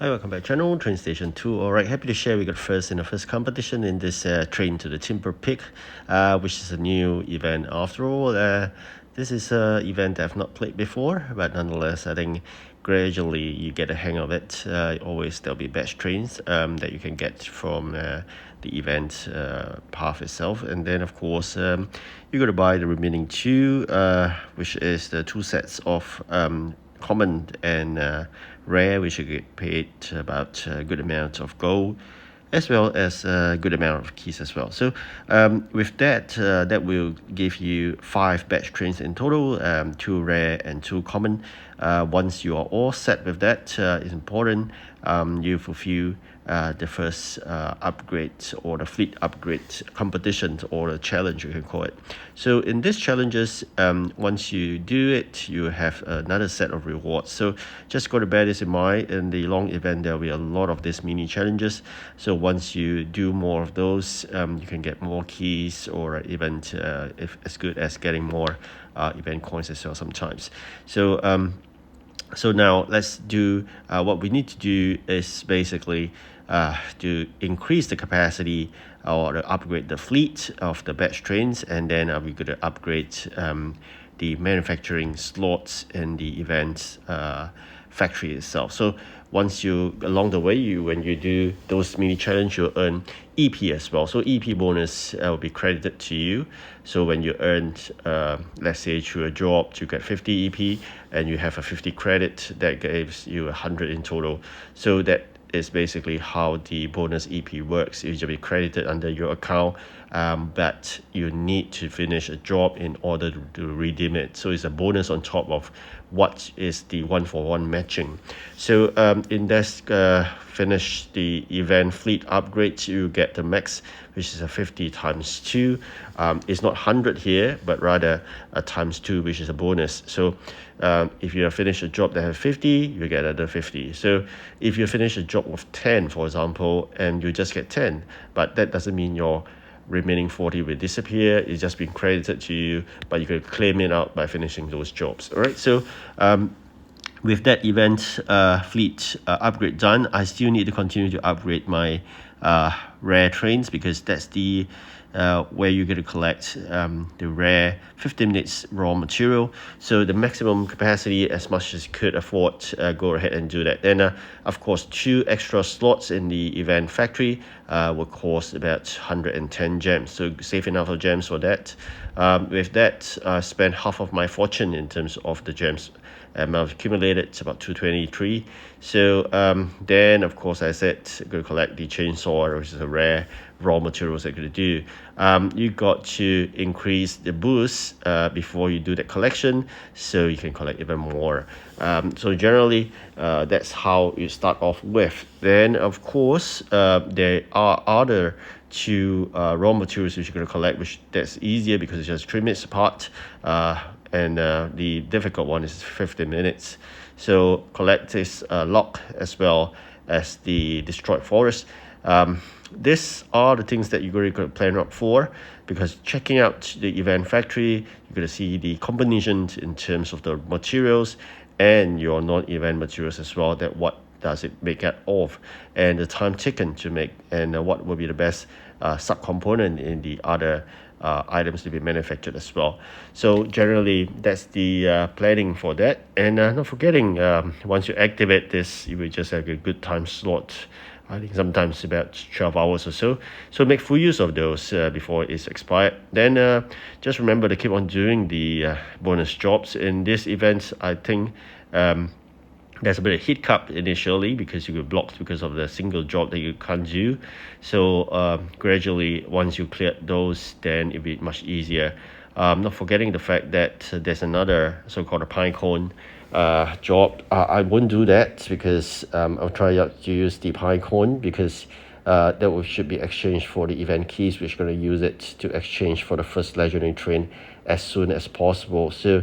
Hi, welcome back channel, TrainStation2. Alright, happy to share we got first in the first competition in this Train to the Timber Peak, which is a new event after all. This is an event I've not played before, but nonetheless, I think gradually you get a hang of it. Always there'll be batch trains that you can get from the event path itself, and then of course you got to buy the remaining two, which is the two sets of common and rare, which you get paid about a good amount of gold, as well as a good amount of keys as well. So with that, that will give you 5 batch trains in total, 2 rare and 2 common. Once you are all set with that, it's important you fulfill the first upgrade, or the fleet upgrade competition, or the challenge you can call it. So in these challenges, once you do it, you have another set of rewards. So just got to bear this in mind. In the long event, there will be a lot of these mini challenges. So once you do more of those, you can get more keys, or even if as good as getting more event coins as well sometimes. So now let's do what we need to do is basically to increase the capacity or to upgrade the fleet of the batch trains, and then we're going to upgrade the manufacturing slots in the event factory itself. So once you along the way, when you do those mini challenge, you'll earn EP as well. So EP bonus will be credited to you. So when you earn let's say through a job, you get 50 EP and you have a 50 credit, that gives you 100 in total. So that is basically how the bonus EP works. It will be credited under your account, but you need to finish a job in order to redeem it. So it's a bonus on top of what is the 1-for-1 matching. So in this finish the event fleet upgrade, you get the max, which is a 50 times 2. It's not 100 here, but rather a times 2, which is a bonus. So if you have finished a job that has 50, you get another 50. So if you finish a job with 10, for example, and you just get 10, but that doesn't mean your remaining 40 will disappear. It's just been credited to you, but you can claim it out by finishing those jobs. All right, so with that event fleet upgrade done, I still need to continue to upgrade my rare trains, because that's the where you're going to collect the rare 15 minutes raw material. So the maximum capacity, as much as you could afford, go ahead and do that. Then of course 2 extra slots in the event factory will cost about 110 gems, so save enough of gems for that. With that, I spent half of my fortune in terms of the gems amount accumulated. It's about 223. So then of course I said I'm going to collect the chainsaw, which is a rare raw materials I'm going to do. You got to increase the boost before you do that collection, so you can collect even more. So generally that's how you start off with. Then of course there are other 2 raw materials which you're going to collect, which that's easier because it's just 3 minutes apart, and the difficult one is 15 minutes. So collect this lock as well as the destroyed forest. These are the things that you're going to plan up for, because checking out the event factory, you're going to see the combinations in terms of the materials and your non-event materials as well, that what does it make out of, and the time taken to make, and what will be the best subcomponent in the other items to be manufactured as well. So generally that's the planning for that. And not forgetting, once you activate this, you will just have a good time slot. I think sometimes about 12 hours or so. So make full use of those before it's expired. Then just remember to keep on doing the bonus jobs in this event. I think there's a bit of hiccup initially because you get blocked because of the single job that you can't do. So gradually, once you clear those, then it'll be much easier. Not forgetting the fact that there's another so-called a pine cone job. I won't do that, because I'll try out to use the pine cone, because that should be exchanged for the event keys, which are going to use it to exchange for the first legendary train as soon as possible. So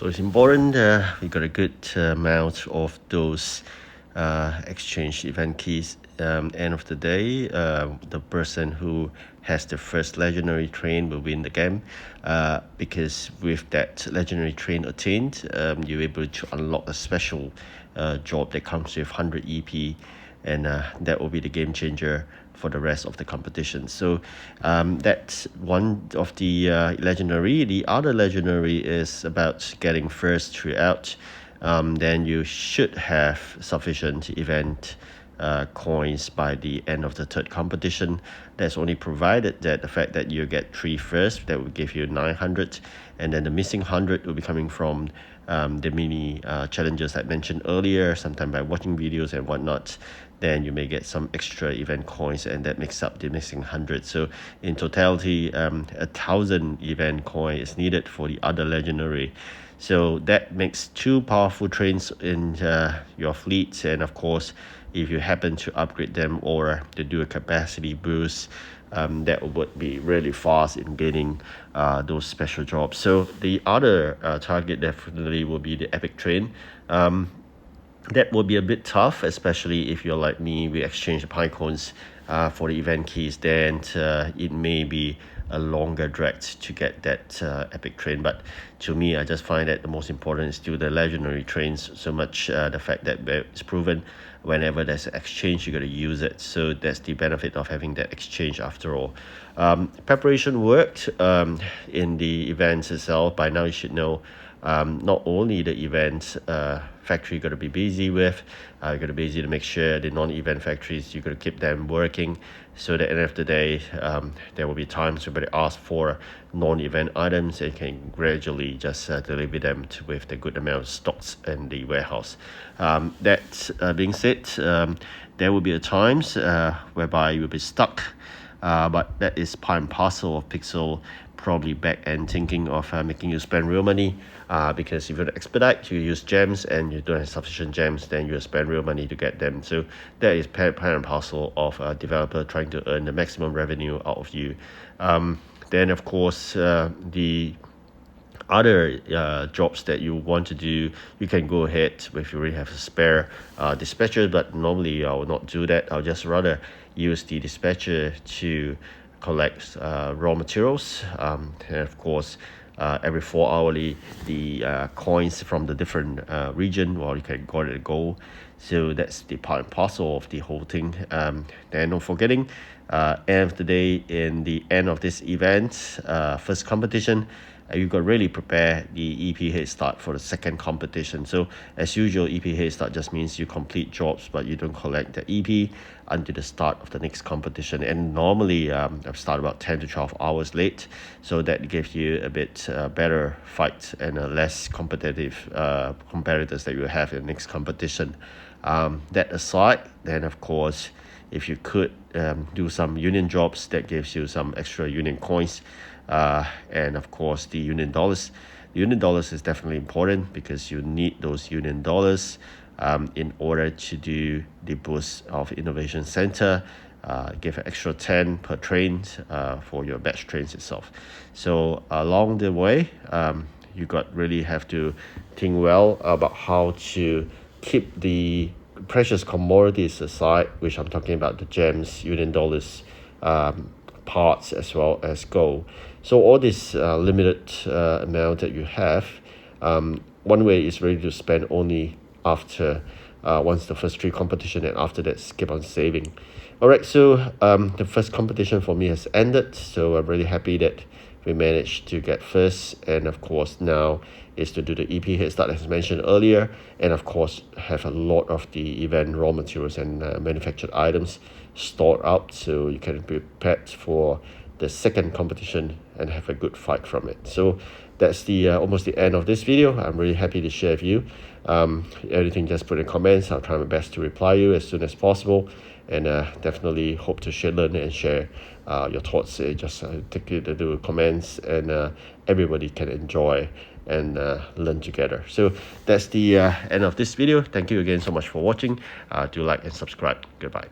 it's important we got a good amount of those exchange event keys. End of the day, the person who has the first legendary train will win the game, because with that legendary train attained, you're able to unlock a special job that comes with 100 EP, and that will be the game changer for the rest of the competition. So that's one of the legendary. The other legendary is about getting first throughout. Then you should have sufficient event coins by the end of the third competition. That's only provided that the fact that you get 3 first, that will give you 900, and then the missing 100 will be coming from the mini challenges I mentioned earlier, sometime by watching videos and whatnot. Then you may get some extra event coins, and that makes up the missing 100. So in totality, 1,000 event coin is needed for the other legendary. So that makes 2 powerful trains in your fleet. And of course, if you happen to upgrade them or to do a capacity boost, that would be really fast in getting those special jobs. So the other target definitely will be the epic train. That will be a bit tough, especially if you're like me. We exchange the pine cones for the event keys. Then it may be a longer drag to get that epic train. But to me, I just find that the most important is still the legendary trains. So much the fact that it's proven whenever there's an exchange, you got to use it. So that's the benefit of having that exchange after all. Preparation worked in the events itself. By now you should know not only the event factory you got to be busy with, you got to be busy to make sure the non-event factories, you got to keep them working, so that at the end of the day, there will be times where they ask for non-event items and can gradually just deliver them with the good amount of stocks in the warehouse. That being said, there will be times whereby you will be stuck, but that is part and parcel of Pixel probably back end thinking of making you spend real money, because if you expedite, you use gems, and you don't have sufficient gems, then you spend real money to get them. So that is part and parcel of a developer trying to earn the maximum revenue out of you. Then of course, the other jobs that you want to do, you can go ahead if you already have a spare dispatcher, but normally I will not do that. I'll just rather use the dispatcher to collect raw materials, and of course every 4 hourly the coins from the different region, well, you can got it go. So that's the part and parcel of the whole thing. Then not forgetting, end of the day, in the end of this event, first competition, you got to really prepare the EP head start for the second competition. So as usual, EP head start just means you complete jobs, but you don't collect the EP until the start of the next competition. And normally I've started about 10 to 12 hours late, so that gives you a bit better fight and less competitive competitors that you have in the next competition. That aside, then of course, if you could do some union jobs, that gives you some extra union coins. And of course, the union dollars. The union dollars is definitely important because you need those union dollars in order to do the boost of innovation center. Give an extra 10 per train for your batch trains itself. So along the way, you got really have to think well about how to keep the precious commodities aside, which I'm talking about the gems, union dollars, parts, as well as gold. So all this limited amount that you have, one way is really to spend only after once the first 3 competition, and after that keep on saving. Alright, so the first competition for me has ended, so I'm really happy that we managed to get first. And of course now is to do the EP head start as mentioned earlier, and of course have a lot of the event raw materials and manufactured items stored out, so you can be prepared for the second competition and have a good fight from it. So that's the almost the end of this video. I'm really happy to share with you. Anything, just put in comments. I'll try my best to reply you as soon as possible, and definitely hope to learn and share your thoughts. Just take it to do comments, and everybody can enjoy and learn together. So that's the end of this video. Thank you again so much for watching. Do like and subscribe. Goodbye.